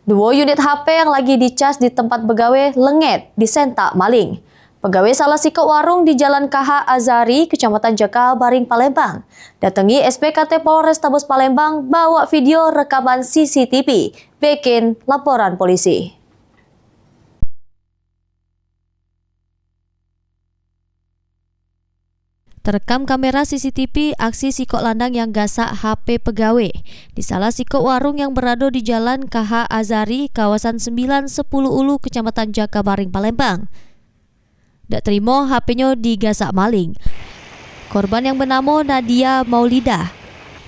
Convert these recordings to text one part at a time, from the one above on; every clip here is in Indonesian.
Dua unit HP yang lagi dicas di tempat pegawai lenget disentak maling. Pegawai salah sikok warung di Jalan KH Azari, Kecamatan Jaka Baring, Palembang, datangi SPKT Polrestabes Palembang bawa video rekaman CCTV, bikin laporan polisi. Terekam kamera CCTV aksi sikok landang yang gasak HP pegawai di salah sikok warung yang berada di Jalan KH Azari, kawasan 910 Ulu, Kecamatan Jaka Baring, Palembang. Tak terima HP-nya digasak maling. Korban yang bernama Nadia Maulidah,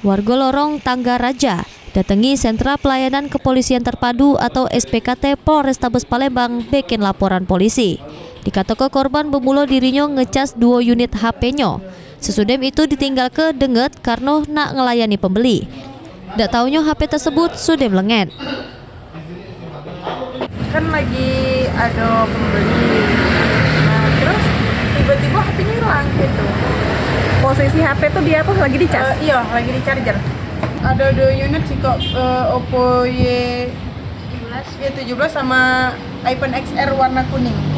warga lorong Tangga Raja, datangi Sentra Pelayanan Kepolisian Terpadu atau SPKT Polrestabes Palembang bikin laporan polisi. Dikatakan korban bermula dirinya ngecas 2 unit HP-nya. Sesudah itu ditinggal ke denget karena nak ngelayani pembeli. Tak taunya HP tersebut sudah melenget. Kan lagi ada pembeli. Nah, terus tiba-tiba HP-nya hilang gitu. Posisi HP tuh dia tuh lagi dicas? Iya, lagi di charger. Ada 2 unit sih kok, Oppo Y17 sama iPhone XR warna kuning.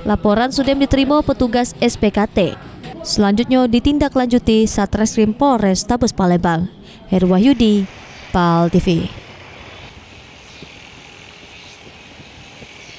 Laporan sudah diterima petugas SPKT. Selanjutnya ditindaklanjuti Satreskrim Polrestabes Palembang. Heru Wahyudi, PAL TV.